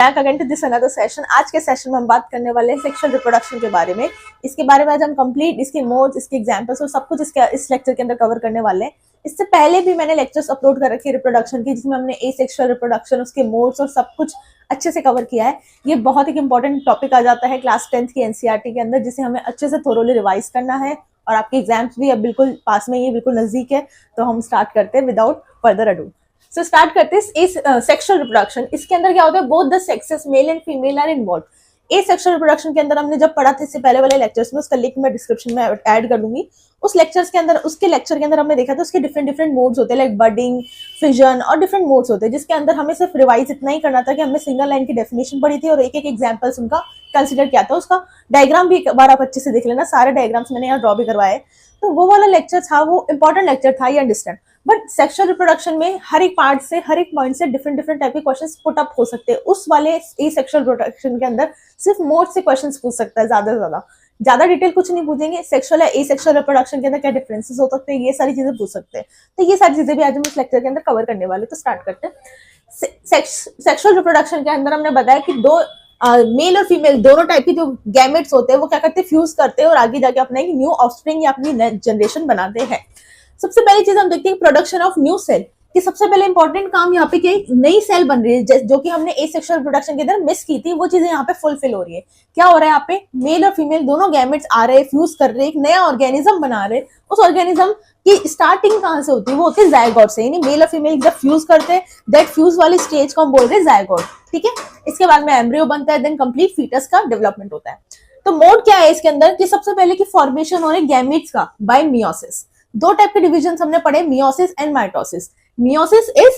Back again to this another session. आज के session में हम बात करने वाले हैं सेक्सुअल रिप्रोडक्शन के बारे में। इसके बारे में आज हम कंप्लीट इसके मोड्स, इसके एग्जांपल्स और सब कुछ इस लेक्चर के अंदर कवर करने वाले हैं। इससे पहले भी मैंने लेक्चर्स अपलोड कर रखे हैं रिप्रोडक्शन की, जिसमें हमने एसेक्सुअल रिप्रोडक्शन, उसके मोड्स और सब कुछ अच्छे से कवर किया है। ये बहुत एक इंपॉर्टेंट टॉपिक आ जाता है क्लास 10th की एनसीईआरटी के अंदर, जिसे हमें अच्छे से थोरोली रिवाइज करना है। और आपके एग्जाम्स भी अब बिल्कुल पास में, ये बिल्कुल नजदीक है, तो हम स्टार्ट करते हैं without further ado. So start करते हैं इस सेक्सुअल रिप्रोडक्शन। इसके अंदर क्या होता है, both the sexes male and female are involve. Asexual reproduction के अंदर हमने जब पढ़ा था इससे पहले वाले लेक्चर्स में, उसका लिंक मैं डिस्क्रिप्शन में ऐड कर दूंगी। उस लेक्चर्स के अंदर, उसके लेक्चर के अंदर हमने देखा था उसके डिफरेंट मोड्स होते हैं, लाइक बडिंग, फिजन और डिफरेंट मोड्स होते हैं, जिसके अंदर हमें सिर्फ रिवाइज इतना ही करना था कि हमने सिंगल लाइन की डेफिनेशन पढ़ी थी और एक एक एग्जाम्पल्स उनका कंसिडर किया था। उसका डायग्राम भी एक बार आप अच्छे से देख लेना, सारे डायग्राम्स मैंने यहाँ ड्रॉ भी करवाए। तो वो वाला लेक्चर था, वो इंपॉर्टेंट लेक्चर था, ये अंडरस्टैंड। बट सेक्सुअल रिप्रोडक्शन में हर एक पार्ट से, हर एक पॉइंट से डिफरेंट टाइप के क्वेश्चंस पुट अप हो सकते हैं। उस वाले सेक्सुअल रिप्रोडक्शन के अंदर सिर्फ मोड से क्वेश्चंस पूछ सकता है, ज्यादा डिटेल कुछ नहीं पूछेंगे। सेक्सुअल या एसेक्सुअल रिप्रोडक्शन के अंदर क्या डिफरेंसेस हो सकते हैं, ये सारी चीजें पूछ सकते हैं। तो ये सारी चीजें भी आज हम इस लेक्चर के अंदर कवर करने वाले। तो स्टार्ट करते हैं। सेक्सुअल रिप्रोडक्शन के अंदर हमने बताया कि दो मेल और फीमेल दोनों टाइप की जो गैमेट्स होते हैं वो क्या करते हैं, फ्यूज करते हैं और आगे जाके अपना एक न्यू ऑफस्प्रिंग या अपनी जनरेशन बनाते हैं। सबसे पहली चीज हम देखते हैं प्रोडक्शन ऑफ न्यू सेल, कि सबसे पहले इंपॉर्टेंट काम यहाँ पे क्या, नई सेल बन रही है, जो कि हमने एसेक्सुअल रिप्रोडक्शन के अंदर मिस की थी, वो चीजें यहाँ पे फुलफिल हो रही है। क्या हो रहा है यहाँ पे, मेल और फीमेल दोनों गैमेट्स आ रहे हैं, फ्यूज कर रहे हैं, एक नया ऑर्गेनिज्म बना रहे हैं। उस ऑर्गेनिज्म की स्टार्टिंग कहाँ से होती है, वो होती है जायगोट से। यानी मेल और फीमेल जब फ्यूज करते हैं, दैट फ्यूज वाली स्टेज को हम बोल रहे हैं जायगोट, ठीक है। इसके बाद में एम्ब्रियो बनता है, देन कंप्लीट फीटस का डेवलपमेंट होता है। तो मोड क्या है इसके अंदर, कि सबसे पहले की फॉर्मेशन हो रही है गैमेट्स का बाय मियोसिस। दो टाइप के डिवीजन हमने पढ़े, meiosis and mitosis. Meiosis is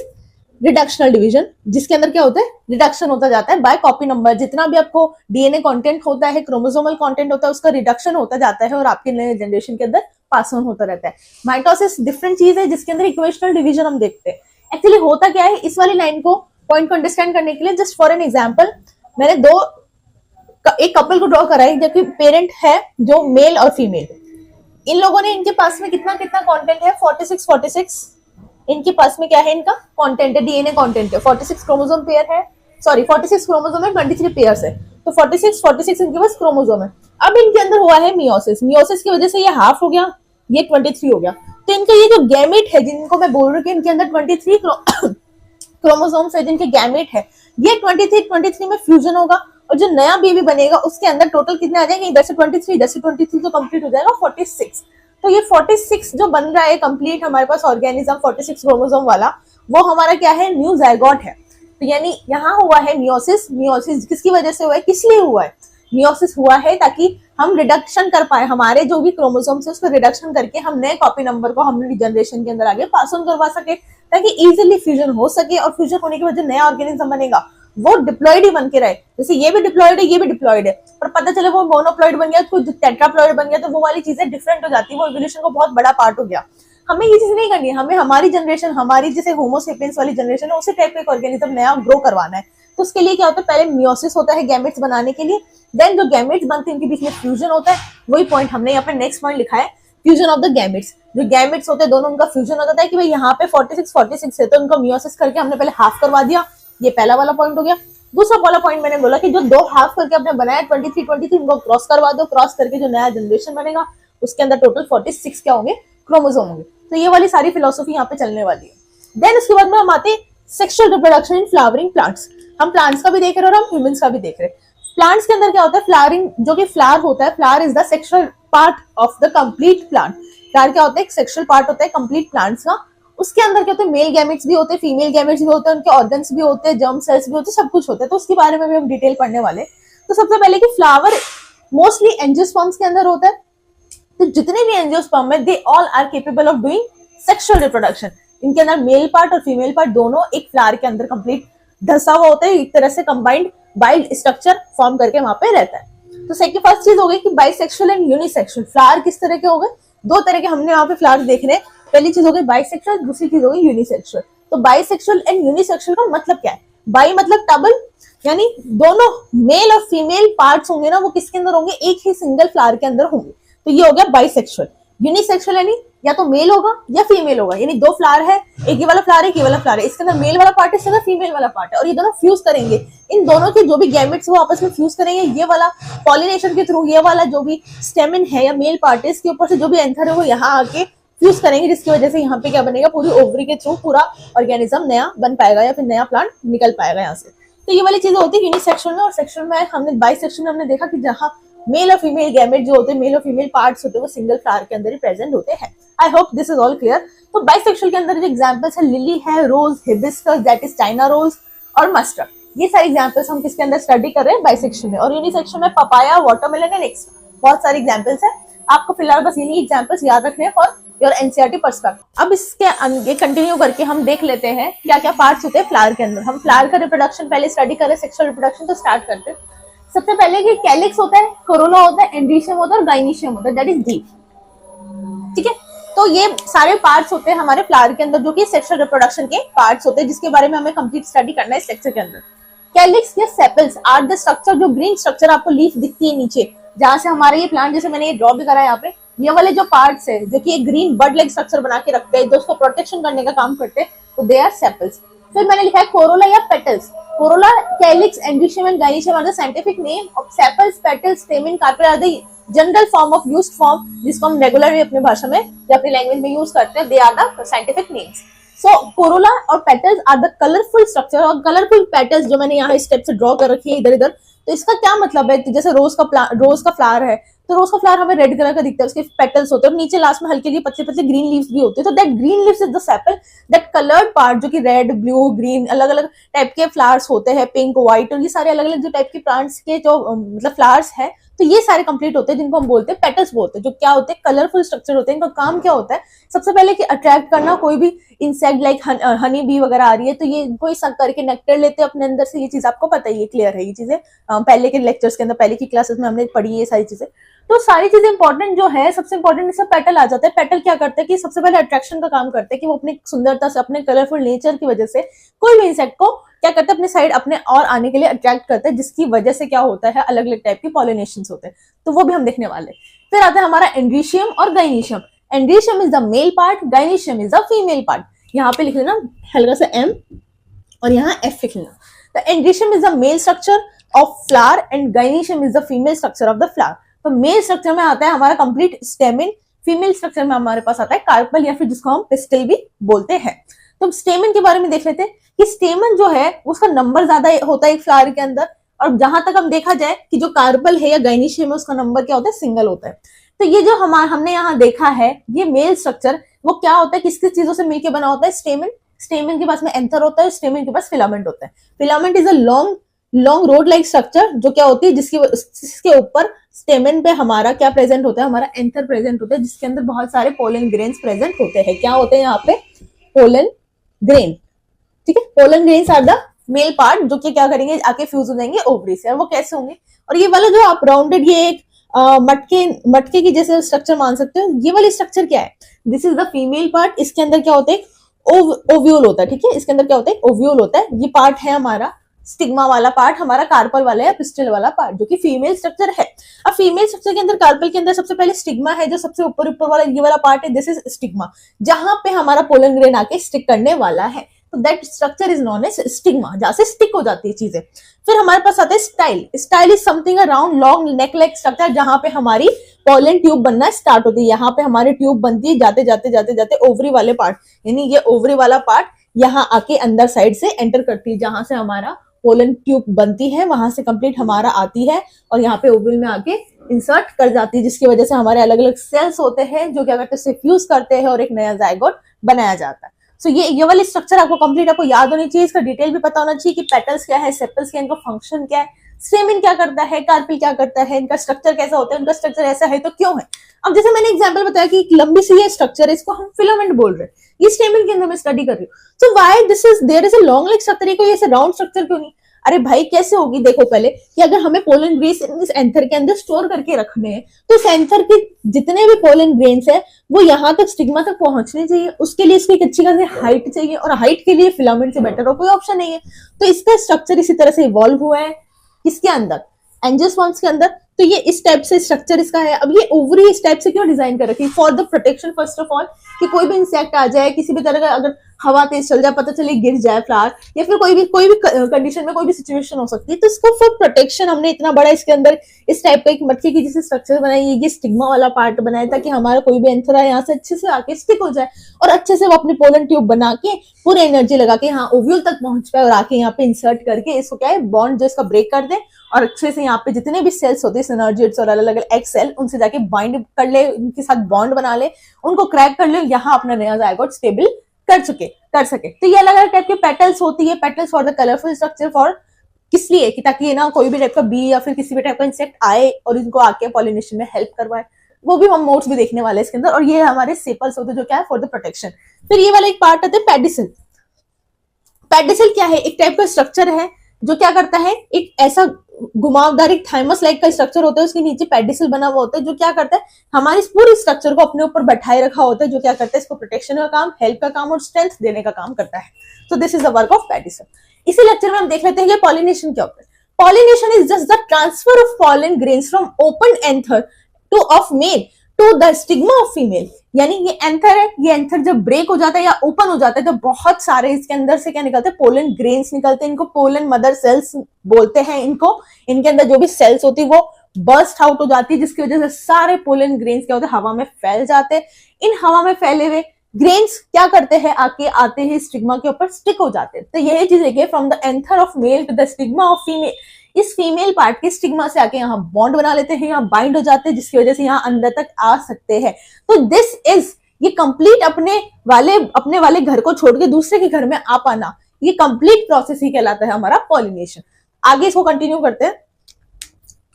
reductional division, जिसके अंदर क्या होता है, रिडक्शन होता जाता है बाय कॉपी नंबर। जितना भी आपको डीएनए कंटेंट होता है, क्रोमोसोमल कंटेंट होता है, उसका रिडक्शन होता जाता है और आपके नए जनरेशन के अंदर पास ऑन होता रहता है। माइटोसिस डिफरेंट चीज है, जिसके अंदर इक्वेशनल डिवीजन हम देखते हैं। एक्चुअली होता क्या है, इस वाली लाइन को, पॉइंट को अंडरस्टैंड करने के लिए जस्ट फॉर एन एग्जाम्पल मैंने एक कपल को ड्रॉ करा है, जबकि पेरेंट है जो मेल और फीमेल। इन लोगों ने, इनके पास में कितना कंटेंट है, 46 इनके पास में क्या है, इनका कंटेंट है, डीएनए कंटेंट है। 46 क्रोमोसोम पेयर है, सॉरी 46 क्रोमोसोम है, 23 पेयर्स है, तो 46 इनके पास क्रोमोसोम है। अब इनके अंदर हुआ है मियोसिस की वजह से ये हाफ हो गया, ये 23 हो गया। तो इनका ये जो गैमेट है, जिनको मैं बोल रही हूँ कि इनके अंदर 23 क्रोमोसोम्स है, जिनके गैमेट है, ये 23 में फ्यूजन होगा और जो नया बेबी बनेगा उसके अंदर टोटल कितने आ जाएंगे, इधर से 23 तो कंप्लीट हो जाएगा 46। तो ये 46 जो बन रहा है कंप्लीट हमारे पास ऑर्गेनिज्म 46 क्रोमोसोम वाला, वो हमारा क्या है, न्यू जायगोट है। तो यानी यहाँ हुआ है मियोसिस। मियोसिस किसकी वजह से हुआ है, किस लिए हुआ है, मियोसिस हुआ है ताकि हम रिडक्शन कर पाए, हमारे जो भी क्रोमोसोम्स है उसको रिडक्शन करके हम नए कॉपी नंबर को हम जनरेशन के अंदर आगे पास ऑन करवा सके, ताकि इजीली फ्यूजन हो सके। और फ्यूजन होने के बाद जो नया ऑर्गेनिज्म बनेगा वो डिप्लॉइड ही बन के रहे। जैसे ये भी डिप्लॉइड है, ये भी डिप्लॉइड है, पर पता चले वो मोनोप्लॉइड बन गया, कोई टेट्राप्लॉइड बन गया, तो वो वाली चीजें डिफरेंट हो जाती है, वो इवोल्यूशन का बहुत बड़ा पार्ट हो गया। हमें ये चीज नहीं करनी है, हमें हमारी जनरेशन, हमारी जैसे होमोसेपियंस वाली जनरेशन है, उसी टाइप का एक ऑर्गेनिज्म नया ग्रो करवाना है। तो उसके लिए क्या होता है, पहले मियोसिस होता है गैमेट्स बनाने के लिए, देन जो गैमेट्स बनते हैं उनके बीच में फ्यूजन होता है। वही पॉइंट हमने यहाँ पे नेक्स्ट पॉइंट लिखा है, फ्यूजन ऑफ द गैमेट्स। जो गैमेट्स होते हैं दोनों, उनका फ्यूजन होता है कि भाई यहाँ पे 46 है, तो उनका मियोसिस करके हमने पहले हाफ करवा दिया। ये पहला वाला पॉइंट हो गया। दूसरा वाला पॉइंट मैंने बोला कि जो दो हाफ करके आपने बनाया 23 उनको क्रॉस करवा दो, क्रॉस करके जो नया जनरेशन बनेगा उसके अंदर टोटल 46 क्या होंगे, क्रोमोसोम होंगे। तो ये वाली सारी फिलोसफी यहाँ पे चलने वाली है। देन उसके बाद में हम आते sexual reproduction in flowering plants. हम प्लांट्स का भी देख रहे हैं और हम ह्यूमंस का भी देख रहे हैं। प्लांट्स के अंदर क्या होता है, फ्लावरिंग, जो कि फ्लावर होता है, flower is the sexual part of the complete plant. Flower क्या होता है, एक सेक्सुअल पार्ट होता है कंप्लीट प्लांट्स का। उसके अंदर क्या होता है, मेल गैमेट्स भी होते हैं, फीमेल गैमेट्स भी होते हैं, उनके ऑर्गन्स भी होते हैं, जर्म सेल्स भी होते हैं, सब कुछ होता है। तो उसके बारे में भी हम डिटेल पढ़ने वाले। तो सबसे पहले कि फ्लावर मोस्टली एंजियोस्पर्म्स के अंदर होता है। तो जितने भी एंजियोस्पर्म है, they all are capable of doing sexual reproduction. इनके अंदर मेल पार्ट और फीमेल पार्ट दोनों एक फ्लावर के अंदर कंप्लीट धसा हुआ होता है, एक तरह से कंबाइंड बाइल स्ट्रक्चर फॉर्म करके वहां पे रहता है। तो सेकंड फर्स्ट चीज हो गई कि बाइसेक्सुअल एंड यूनिसेक्सुअल। फ्लावर किस तरह के हो गए, दो तरह के हमने यहाँ पे फ्लावर देख रहे हैं। पहली चीज हो गई बाइसेक्सुअल, दूसरी चीज हो गई यूनिसेक्सुअल। तो बाइसेक्सुअल एंड यूनिसेक्सुअल का मतलब क्या है, बाई मतलब डबल, यानी दोनों मेल और फीमेल पार्ट्स होंगे ना, वो किसके अंदर होंगे, एक ही सिंगल फ्लावर के अंदर होंगे। तो ये हो गया बाइसेक्सुअल। यूनिसेक्सुअल यानी या तो मेल होगा या फीमेल होगा, यानी दो फ्लावर है, एक ये वाला फ्लावर है, एक ये वाला फ्लावर है, इसके अंदर मेल वाला पार्ट है, इसके अंदर फीमेल वाला पार्ट है, और ये दोनों फ्यूज करेंगे, इन दोनों के जो भी गैमेट्स वो आपस में फ्यूज करेंगे, ये वाला पॉलिनेशन के थ्रू ये वाला जो भी स्टेमिन है या मेल पार्ट है इसके ऊपर से जो भी एंथर है वो यहाँ आके फ्यूज करेंगे, जिसकी वजह से यहाँ पे क्या बनेगा, पूरी ओवरी के थ्रू पूरा ऑर्गेनिज्म नया बन पाएगा या फिर नया प्लांट निकल पाएगा यहाँ से। तो ये वाली चीजें होती है यूनिसेक्सुअल में। और सेक्सुअल में हमने बाइसेक्सुअल में हमने देखा कि जहाँ मेल और फीमेल गैमेट जो होते हैं, मेल और फीमेल पार्ट्स होते हैं, वो सिंगल फ्लावर के अंदर ही प्रेजेंट होते हैं। I hope this is all clear. तो बाइसेक्सुअल के अंदर जो एग्जांपल्स है, लिली है, rose, hibiscus that is China rose और मस्टर्ड, ये सारे एग्जांपल्स हम किसके अंदर स्टडी कर रहे हैं, बाइसेक्सुअल में। और यूनिसेक्सुअल में पपाया, वाटरमेलन एंड एक्स्ट्रा, बहुत सारे एग्जांपल्स है। आपको फिलहाल बस इन्हीं एग्जांपल्स याद रखने हैं फॉर योर एनसीईआरटी पर्सपेक्टिव। अब इसके आगे कंटिन्यू करके हम देख लेते हैं क्या क्या पार्ट्स होते हैं फ्लावर के अंदर। हम फ्लावर का रिप्रोडक्शन पहले स्टडी कर रहे हैं, सेक्सुअल रिप्रोडक्शन तो स्टार्ट करते हैं। सबसे पहले कि कैलिक्स होता है, कोरोला होता है, एंड्रीशियम होता है और गाइनीशियम होता है, दैट इज डी। ठीक है, तो ये सारे पार्ट्स होते हैं हमारे फ्लावर के अंदर जो कि सेक्सुअल रिप्रोडक्शन के पार्ट्स होते हैं, जिसके बारे में हमें कंप्लीट स्टडी करना है इस लेक्चर के अंदर। कैलिक्स या सेपल्स आर द स्ट्रक्चर, जो ग्रीन स्ट्रक्चर आपको लीफ दिखती है नीचे, जहां से हमारे ये प्लांट, जैसे मैंने ये ड्रॉ भी करा है यहाँ पे, ये वाले जो पार्ट्स है जो कि एक ग्रीन बर्ड लाइक स्ट्रक्चर बना के रखते हैं, जो उसको प्रोटेक्शन करने का काम करते हैं, तो दे आर सेपल्स। फिर मैंने लिखा है कोरोला या petals. Corolla, calyx, androecium and gynoecium are the scientific name of sepals, petals, stamen, carpel are the general form of used form, जिसको हम रेगुलरली अपनी भाषा में या अपनी लैंग्वेज में यूज करते हैं। They are the scientific names. So corolla और petals are the colourful structure, और कलरफुल पेटल्स जो मैंने यहाँ स्टेप से ड्रॉ कर रखी है इधर इधर, तो इसका क्या मतलब है, तो जैसे रोज का फ्लावर है, तो रोज का फ्लावर हमें रेड कलर का दिखता है, उसके पेटल्स होते हैं और नीचे लास्ट में हल्के हल्के पतले पतले ग्रीन लीव्स भी होते हैं। तो that green leaves is the sepal, that coloured part जो कि रेड, ब्लू, ग्रीन, अलग अलग टाइप के फ्लावर्स होते हैं, पिंक, व्हाइट, और ये सारे अलग अलग जो टाइप के प्लांट्स के जो मतलब फ्लावर्स है, तो ये सारे कंप्लीट होते हैं, जिनको हम बोलते हैं पेटल्स बोलते हैं, जो क्या होते हैं, कलरफुल स्ट्रक्चर होते हैं। इनका काम क्या होता है, सबसे पहले कि अट्रैक्ट करना, कोई भी इंसेक्ट लाइक हनी बी वगैरह आ रही है तो ये इनको सक करके नेक्टर लेते हैं अपने अंदर से। ये चीज आपको पता ही है, क्लियर है ये चीजें, पहले के लेक्चर्स के अंदर, पहले की क्लासेस में हमने पढ़ी है ये सारी चीजें। तो सारी चीजें इंपॉर्टेंट जो है, सबसे इंपॉर्टेंट इसमें पेटल आ जाता है। पेटल क्या करते हैं कि सबसे पहले अट्रैक्शन का काम करते हैं, कि वो अपनी सुंदरता से, अपने कलरफुल नेचर की वजह से कोई भी इंसेक्ट को क्या करते हैं, अपने साइड अपने और आने के लिए अट्रैक्ट करते हैं, जिसकी वजह से क्या होता है, अलग अलग टाइप के पॉलिनेशंस होते हैं, तो वो भी हम देखने वाले। फिर आता है हमारा एंड्रीशियम और gynoecium. Androecium is the male part, gynoecium is the female part. यहाँ पे लिख लेना हल्का सा एम और यहाँ एफ लिख लेना। The androecium is the male structure of flower and gynoecium is the female structure of the flower. तो मेल स्ट्रक्चर में आता है हमारा कंप्लीट स्टेमिन, फीमेल स्ट्रक्चर में हमारे पास आता है कार्पल या फिर जिसको हम पिस्टल भी बोलते हैं। तो स्टेमिन के बारे में देख लेते हैं कि स्टेमन जो है उसका नंबर ज्यादा होता है एक फ्लावर के अंदर, और जहां तक हम देखा जाए कि जो कार्पल है या गाइनीशियम है उसका नंबर क्या होता है, सिंगल होता है। तो ये जो हमने यहाँ देखा है, ये मेल स्ट्रक्चर वो क्या होता है, किस किस चीजों से मिलकर बना होता है, स्टेमन। स्टेमन के पास में एंथर होता है, स्टेमन के पास फिलामेंट होता है। Filament is a long road like structure, जो क्या होती है, जिसके ऊपर स्टेमन पे हमारा क्या प्रेजेंट होता है, हमारा एंथर प्रेजेंट होता है, जिसके अंदर बहुत सारे पोलन ग्रेन्स प्रेजेंट होते हैं। क्या होते हैं यहाँ पे, पोलन ग्रेन। ठीक है, pollen grains are the male part, जो कि क्या करेंगे, आके फ्यूज हो जाएंगे ओवरी से। और वो कैसे होंगे, और ये वाला जो आप राउंडेड, ये एक मटके की जैसे स्ट्रक्चर मान सकते हो, ये वाली स्ट्रक्चर क्या है, this is the female part. इसके अंदर क्या होता है, ओव्यूल होता है। ठीक है, इसके अंदर क्या होता है, ओव्यूल होता है। ये पार्ट है हमारा स्टिग्मा वाला पार्ट, हमारा कार्पल वाला या पिस्टल वाला पार्ट, जो कि फीमेल स्ट्रक्चर है। अब फीमेल स्ट्रक्चर के अंदर, कार्पल के अंदर सबसे पहले स्टिग्मा है, जो सबसे ऊपर वाला ये वाला पार्ट है, दिस इज स्टिग्मा, जहां पे हमारा पोलन ग्रेन आके स्टिक करने वाला है। तो that structure is known as stigma, जहां से स्टिक हो जाती है चीजें। फिर हमारे पास आता है style. Style is something around long neck like structure, जहां पे हमारी पोलन ट्यूब बनना स्टार्ट होती है। यहाँ पे हमारी ट्यूब बनती है, जाते जाते जाते जाते ओवरी वाले पार्ट, यानी ये ओवरी वाला पार्ट यहाँ आके अंदर साइड से एंटर करती है, जहां से हमारा पोलन ट्यूब बनती है, वहां से कंप्लीट हमारा आती है और यहाँ पे ओवल में आके इंसर्ट कर जाती है, जिसकी वजह से हमारे अलग अलग सेल्स होते हैं जो क्या करते हैं, फ्यूज करते हैं और एक नया जायगोट बनाया जाता है। सो ये वाली स्ट्रक्चर आपको कंप्लीट आपको याद होनी चाहिए, इसका डिटेल भी पता होना चाहिए कि पेटल्स क्या है, सेपल्स क्या है, इनका फंक्शन क्या है, स्टेमिन क्या करता है, कार्पल क्या करता है, इनका स्ट्रक्चर कैसा होता है, इनका स्ट्रक्चर ऐसा है तो क्यों है। अब जैसे मैंने एग्जांपल बताया कि एक लंबी सी ये स्ट्रक्चर है, इसको हम फिलामेंट बोल रहे हैं, ये स्टेमिन के अंदर मैं स्टडी कर रही हूँ। So why this is there is a long like structure, कोई ऐसे राउंड स्ट्रक्चर क्यों नहीं। अरे भाई कैसे होगी, देखो पहले कि अगर हमें पोलन ग्रेन्स इस एंथर के अंदर स्टोर करके रखने हैं, तो इस एंथर के जितने भी पोलन ग्रेन्स है वो यहाँ तक स्टिग्मा तक पहुंचने चाहिए, उसके लिए इसको एक अच्छी खासी हाइट चाहिए, और हाइट के लिए फिलामेंट से बेटर और कोई ऑप्शन नहीं है। तो इसका स्ट्रक्चर इसी तरह से इवॉल्व हुआ है किसके अंदर, एंजियोस्पर्म्स के अंदर। तो तो ये इस टाइप से स्ट्रक्चर इसका है। अब ये ओवरी इस टाइप से क्यों डिजाइन कर रखी है? For the protection first of all, कि कोई भी इंसेक्ट आ जाए, किसी भी तरह का अगर हवा तेज चल जाए, पता चले गिर जाए फ्लावर, या फिर कोई भी कंडीशन में कोई भी सिचुएशन हो सकती है, तो इसको फॉर प्रोटेक्शन हमने इतना बड़ा इसके अंदर इस टाइप का एक मटके की जैसे स्ट्रक्चर बनाई है, ये स्टिग्मा वाला पार्ट बनाया ताकि हमारा कोई भी एंथर है यहाँ से अच्छे से आके स्टिक हो जाए और अच्छे से वो अपनी पोलन ट्यूब बना के पूरी एनर्जी लगा के यहाँ ओव्यूल तक पहुंच पाए और आके यहाँ पे इंसर्ट करके इसको क्या है बॉन्ड जो इसका ब्रेक कर दे और अच्छे से यहाँ पे जितने भी सेल्स होते हैं सिनर्जिड्स और अलग अलग एग सेल, उनसे जाके बाइंड कर ले, उनके साथ बॉन्ड बना ले, उनको क्रैक कर ले, यहाँ अपना नया जायगोट स्टेबल कर सके। तो ये अलग अलग टाइप के पेटल्स होती है। Petals for the colourful structure for किस लिए कि ताकि ना कोई भी टाइप का बी या फिर किसी भी टाइप का इंसेक्ट आए और इनको आके पॉलिनेशन में हेल्प करवाए, वो भी हम मोड्स भी देखने वाले हैं इसके अंदर। और ये हमारे सेपल्स होते हैं जो क्या है फॉर द प्रोटेक्शन। फिर ये वाला एक पार्ट आता है पेडिसल। पेडिसल क्या है? एक टाइप का स्ट्रक्चर है जो क्या करता है, एक ऐसा घुमावदार एक थाइमस लाइक का स्ट्रक्चर होता है, उसके नीचे पेडिसल बना हुआ होता है जो क्या करता है हमारे इस पूरी स्ट्रक्चर को अपने ऊपर बैठाए रखा होता है, जो क्या करता है इसको प्रोटेक्शन का काम, हेल्प का काम और स्ट्रेंथ देने का काम करता है। तो this is the work of pedicel. इसी लेक्चर में हम देख लेते हैं कि पॉलिनेशन क्या होता है। Pollination is just the transfer of pollen grains from open anther to of male to the stigma of female. यानी ये एंथर है, ये एंथर जब ब्रेक हो जाता है या ओपन हो जाता है तो बहुत सारे इसके अंदर से क्या निकलते हैं, पोलन ग्रेन्स निकलते हैं। इनको पोलन मदर सेल्स बोलते हैं। इनको इनके अंदर जो भी सेल्स होती है वो बर्स्ट आउट हो जाती है, जिसकी वजह से सारे पोलन ग्रेन्स क्या होते हैं, हवा में फैल जाते हैं। इन हवा में फैले हुए ग्रेन्स क्या करते हैं, आके आते हैं स्टिग्मा के ऊपर स्टिक हो जाते हैं। तो यही चीज है कि from the anther of male to the stigma of female, इस फीमेल पार्ट के स्टिग्मा से आके यहाँ बॉन्ड बना लेते हैं, यहाँ बाइंड हो जाते हैं, जिसकी वजह से यहाँ अंदर तक आ सकते हैं। तो दिस इज ये कंप्लीट अपने वाले घर को छोड़ के दूसरे के घर में आ पाना, ये कंप्लीट प्रोसेस ही कहलाता है हमारा पॉलिनेशन। आगे इसको कंटिन्यू करते हैं।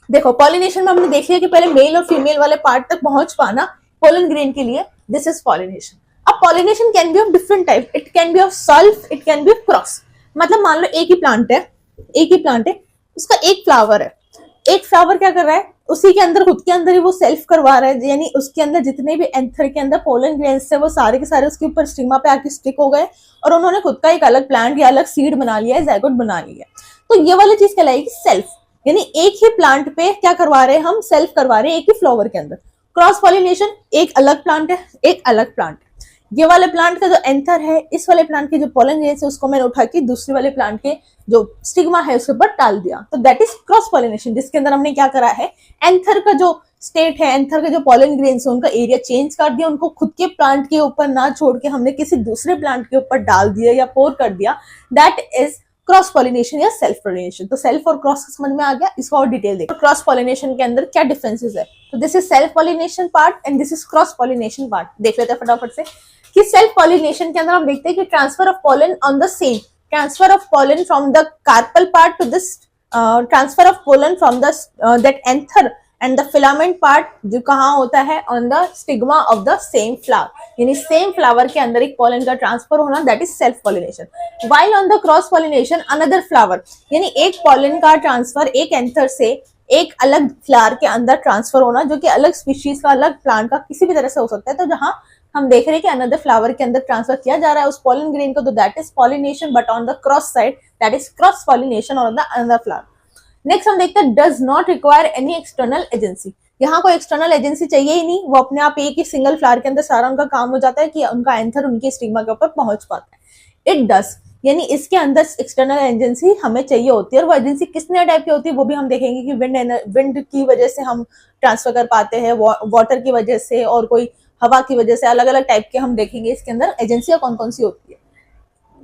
देखो पॉलिनेशन में हमने देख लिया कि पहले मेल और फीमेल वाले पार्ट तक पहुंच पाना पोलन ग्रेन के लिए, दिस इज पॉलिनेशन। अब pollination can be of different type, it can be of self, it can be of cross. मतलब मान लो एक ही प्लांट है, उसका एक फ्लावर है, एक फ्लावर क्या कर रहा है, उसी के अंदर खुद के अंदर ही वो सेल्फ करवा रहा है, यानी उसके अंदर जितने भी एंथर के अंदर पोलन ग्रेन्स है वो सारे के सारे उसके ऊपर स्टिग्मा पे आके स्टिक हो गए और उन्होंने खुद का एक अलग प्लांट या अलग सीड बना लिया है, जायगोट बना लिया है। तो ये वाली चीज कहलाएगी सेल्फ, यानी एक ही प्लांट पे क्या करवा रहे हैं हम, सेल्फ करवा रहे हैं एक ही फ्लावर के अंदर। क्रॉस पॉलिनेशन, एक अलग प्लांट है, एक अलग प्लांट है, ये वाले प्लांट का जो एंथर है, इस वाले प्लांट के जो पोलन ग्रेन्स है उसको मैंने उठा के दूसरे वाले प्लांट के जो स्टिग्मा है उसके ऊपर डाल दिया। तो दैट इज क्रॉस पॉलिनेशन, जिसके अंदर हमने क्या करा है, एंथर का जो स्टेट है, एंथर के जो पोलन ग्रेन्स है उनका एरिया चेंज कर दिया, उनको खुद के प्लांट के ऊपर ना छोड़ के हमने किसी दूसरे प्लांट के ऊपर डाल दिया या पोर कर दिया। दैट इज क्रॉस पॉलिनेशन या सेल्फ पॉलिनेशन। तो सेल्फ और क्रॉस समझ में आ गया, इसको और डिटेल देखो। क्रॉस पॉलिनेशन के अंदर क्या डिफरेंसेस है, तो this is self pollination part and this is cross pollination part. देख लेते हैं फटाफट से कि सेल्फ पॉलिनेशन के अंदर हम देखते हैं कि transfer of pollen on the same, transfer of pollen from the carpel part to this, transfer of pollen from the that anther and the filament part जो कहाँ होता है, on the stigma of the same flower, यानी same flower के अंदर एक pollen का transfer होना, that is self pollination. While on the cross pollination another flower, यानी एक पोलन का ट्रांसफर एक एंथर से एक अलग फ्लावर के अंदर ट्रांसफर होना, जो कि अलग स्पीशीज का, अलग प्लांट का किसी भी तरह से हो सकता है। तो जहां हम देख रहे हैं कि अनदर फ्लावर के अंदर ट्रांसफर किया जा रहा है उस पोलन ग्रेन को, तो that is pollination, but on the cross side that is cross pollination on the another flower. Next हम देखते हैं does not require any external agency. यहाँ कोई एक्सटर्नल एजेंसी चाहिए ही नहीं, वो अपने आप एक ही सिंगल फ्लावर के अंदर सारा उनका काम हो जाता है कि उनका एंथर उनके स्टिग्मा के ऊपर पहुंच पाता है। इट डज, यानी इसके अंदर एक्सटर्नल एजेंसी हमें चाहिए होती है, और वो एजेंसी किस नए टाइप की होती है वो भी हम देखेंगे कि विंड की वजह से हम ट्रांसफर कर पाते हैं, वाटर की वजह से, और कोई हवा की वजह से, अलग अलग टाइप के हम देखेंगे इसके अंदर एजेंसियां कौन कौन सी होती है।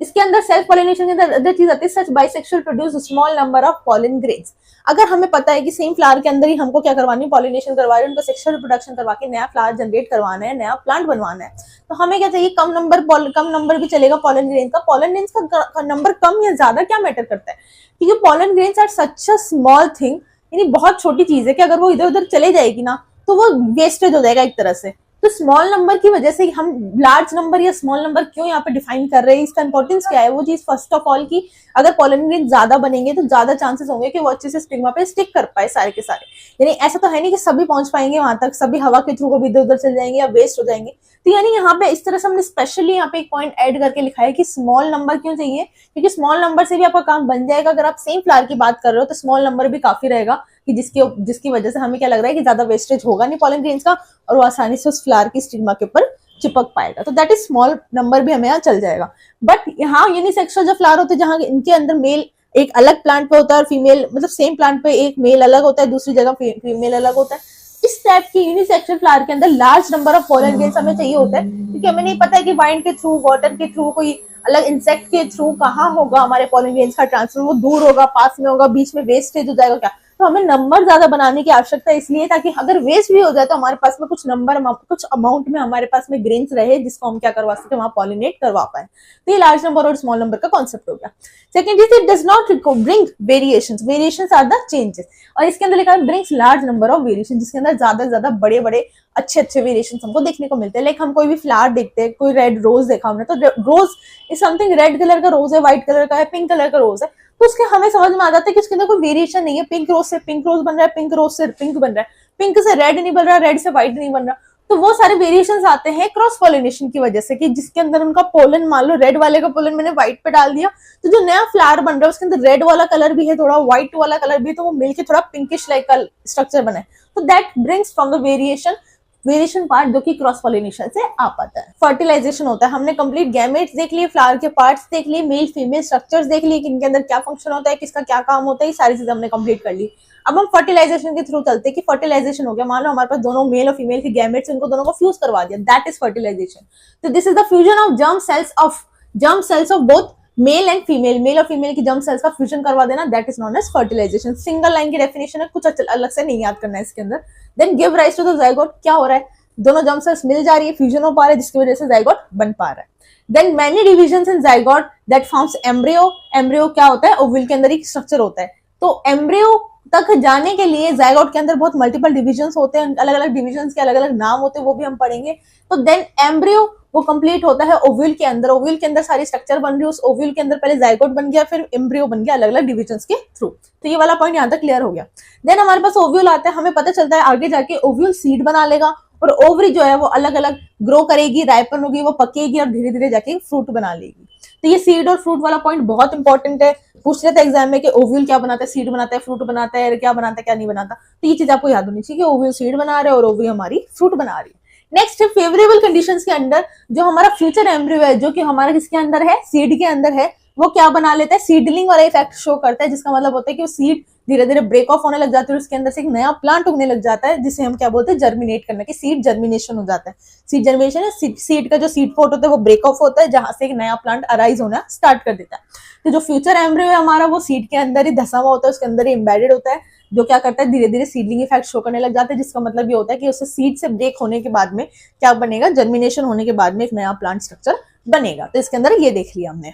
इसके अंदर सेल्फ पॉलिनेशन के अंदर अदर चीज आती है, such bisexual produce small number of pollen grains. अगर हमें पता है कि सेम फ्लावर के अंदर ही हमको क्या करवानी है, पॉलिनेशन करवा रहे हैं, उनको सेक्सुअल रिप्रोडक्शन करवा के नया फ्लावर जनरेट करवाना है, नया प्लांट बनवाना है, तो हमें क्या चाहिए, कम नंबर भी चलेगा पॉलन ग्रेन का। पॉलन ग्रेन्स का नंबर कम या ज्यादा क्या मैटर करता है, क्योंकि pollen grains are such a small thing, यानी बहुत छोटी चीज है कि अगर वो इधर उधर चले जाएगी ना तो वो वेस्टेज हो जाएगा एक तरह से। तो स्मॉल नंबर की वजह से हम लार्ज नंबर या स्मॉल नंबर क्यों यहाँ पे डिफाइन कर रहे हैं, इसका इंपॉर्टेंस क्या है, वो चीज फर्स्ट ऑफ ऑल की अगर पोलन ग्रेन ज्यादा बनेंगे तो ज्यादा चांसेस होंगे कि वो अच्छे से स्टिग्मा पे स्टिक कर पाए सारे के सारे। यानी ऐसा तो है नहीं कि सभी पहुंच पाएंगे वहां तक, सभी हवा के थ्रू को भी इधर उधर चल जाएंगे या वेस्ट हो जाएंगे। तो यानी यहाँ पे इस तरह से हमने स्पेशली यहाँ पे एक पॉइंट ऐड करके लिखा है कि स्मॉल नंबर क्यों चाहिए, क्योंकि स्मॉल नंबर से भी आपका काम बन जाएगा। अगर आप सेम फ्लावर की बात कर रहे हो तो स्मॉल नंबर भी काफी रहेगा, कि जिसकी वजह से हमें क्या लग रहा है कि ज्यादा वेस्टेज होगा नहीं पॉलन ग्रेन्स का और वो आसानी से उस फ्लावर की स्टिग्मा के ऊपर चिपक पाएगा। तो दैट इज स्मॉल नंबर भी हमें यहाँ चल जाएगा। बट यहाँ यूनिसेक्सुअल जो फ्लावर होते हैं जहाँ इनके अंदर मेल एक अलग प्लांट पे होता है और फीमेल मतलब सेम प्लांट पे एक मेल अलग होता है, दूसरी जगह फीमेल अलग होता है, इस टाइप की यूनिसेक्सुअल फ्लावर के अंदर large number of pollen grains हमें चाहिए होता है, क्योंकि हमें नहीं पता है कि वाइंड के थ्रू, वाटर के थ्रू, कोई अलग इंसेक्ट के थ्रू कहाँ होगा हमारे पॉलन ग्रेन्स का ट्रांसफर, वो दूर होगा, पास में होगा, बीच में वेस्टेज हो जाएगा क्या। तो हमें नंबर ज्यादा बनाने की आवश्यकता इसलिए ताकि अगर वेस्ट भी हो जाए तो हमारे पास में कुछ नंबर कुछ अमाउंट में हमारे पास में ग्रेन्स रहे जिसको हम क्या करवा सकते हैं, वहां पॉलिनेट करवा पाए। तो ये लार्ज नंबर और स्मॉल नंबर का कॉन्सेप्ट हो गया। Second is it does not bring variations, variations are the changes, और इसके अंदर लिखा है brings large number of variation, जिसके अंदर ज्यादा से ज्यादा बड़े बड़े अच्छे अच्छे वेरिएशन हमको देखने को मिलते हैं। लाइक हम कोई भी फ्लावर देखते हैं, कोई रेड रोज देखा हमने, तो रोज इज समथिंग, रेड कलर का रोज है, व्हाइट कलर का है, पिंक कलर का रोज है, तो उसके हमें समझ में आ जाता है कि उसके अंदर कोई वेरिएशन नहीं है, पिंक रोज से पिंक रोज बन रहा है, पिंक रोज से पिंक बन रहा है, पिंक से रेड नहीं बन रहा, रेड से व्हाइट नहीं बन रहा। तो वो सारे वेरिएशंस आते हैं क्रॉस पॉलिनेशन की वजह से, कि जिसके अंदर उनका पोलन, मान लो रेड वाले का पोलन मैंने व्हाइट पे डाल दिया, तो जो नया फ्लावर बन रहा है उसके अंदर रेड वाला कलर भी है, थोड़ा व्हाइट वाला कलर भी है, तो वो मिलके थोड़ा पिंकिश लाइक का स्ट्रक्चर बना है। तो that brings from the variation part जो कि क्रॉस पॉलिनेशन से आ पाता है। फर्टिलाइजेशन होता है, हमने कंप्लीट गैमेट्स देख लिए, फ्लावर के पार्ट्स देख लिए, मेल फीमेल स्ट्रक्चर्स देख लिए कि इनके अंदर क्या फंक्शन होता है, किसका क्या काम होता है, ये सारी चीजें हमने कंप्लीट कर ली। अब हम फर्टिलाइजेशन के थ्रू चलते हैं कि फर्टिलाइजेशन हो गया, मान लो हमारे पास दोनों मेल और फीमेल के गैमेट्स, इनको दोनों को फ्यूज करवा दिया, दैट इज फर्टिलाइजेशन। तो this is the fusion of germ cells of both male and female, male और फीमेल की जर्म सेल्स का फ्यूजन करवा देना, that is known as fertilisation. Single line की डेफिनेशन है, कुछ अलग से नहीं याद करना है इसके अंदर। Then give rise to the zygote, क्या हो रहा है, दोनों जर्म सेल्स मिल जा रही है, फ्यूजन हो पा रहा है, जिसकी वजह से जाइगोट बन पा रहा है। Then many divisions in zygote that forms embryo, embryo क्या होता है, ओव्यूल के अंदर एक स्ट्रक्चर होता है, तो एम्ब्रियो तक जाने के लिए जाइगोट के अंदर बहुत मल्टीपल डिविजन्स होते हैं, अलग अलग डिविजन्स के अलग अलग नाम होते हैं, वो भी हम पढ़ेंगे। तो देन एम्ब्रियो वो कंप्लीट होता है ओव्यूल के अंदर, ओव्यूल के अंदर सारी स्ट्रक्चर बन रही है, उस ओव्यूल के अंदर पहले जाइगोट बन गया, फिर एम्ब्रियो बन गया अलग अलग डिविजन्स के थ्रू। तो ये वाला पॉइंट यहाँ तक क्लियर हो गया। देन हमारे पास ओव्यूल आता है, हमें पता चलता है आगे जाके ओव्यूल सीड बना लेगा और ओवरी जो है वो अलग अलग ग्रो करेगी, राइपन होगी, वो पकेगी और धीरे धीरे जाके फ्रूट बना लेगी। तो ये सीड और फ्रूट वाला पॉइंट बहुत इंपॉर्टेंट है, पूछ लेते हैं एग्जाम में कि ओव्यूल क्या बनाता है, सीड बनाता है, फ्रूट बनाता है, क्या बनाता है, क्या नहीं बनाता। तो ये चीज आपको याद होनी चाहिए कि ओव्यूल सीड बना रहे हैं और ओवरी हमारी फ्रूट बना रही है। नेक्स्ट है फेवरेबल कंडीशंस के अंदर जो हमारा फ्यूचर एम्ब्रियो है, जो कि हमारा किसके अंदर है, सीड के अंदर है, वो क्या बना लेता है, सीडलिंग वाला इफेक्ट शो करता है, जिसका मतलब होता है कि वो सीड धीरे धीरे ब्रेक ऑफ होने लग जाती है और उसके अंदर से एक नया प्लांट उगने लग जाता है, जिसे हम क्या बोलते हैं, जर्मिनेट करना, कि सीड जर्मिनेशन हो जाता है। सीड जर्मिनेशन है, सीड का जो सीड पोट होता है वो ब्रेक ऑफ होता है, जहां से एक नया प्लांट अराइज होना स्टार्ट कर देता है। तो जो फ्यूचर एम्ब्रियो है हमारा, वो सीड के अंदर ही धसा हुआ होता है, उसके अंदर ही एम्बेडेड होता है, जो क्या करता है, धीरे धीरे सीडलिंग इफेक्ट शो करने लग जाता है, जिसका मतलब ये होता है कि उससे सीड से ब्रेक होने के बाद में क्या बनेगा, जर्मिनेशन होने के बाद में एक नया प्लांट स्ट्रक्चर बनेगा। तो इसके अंदर ये देख लिया हमने।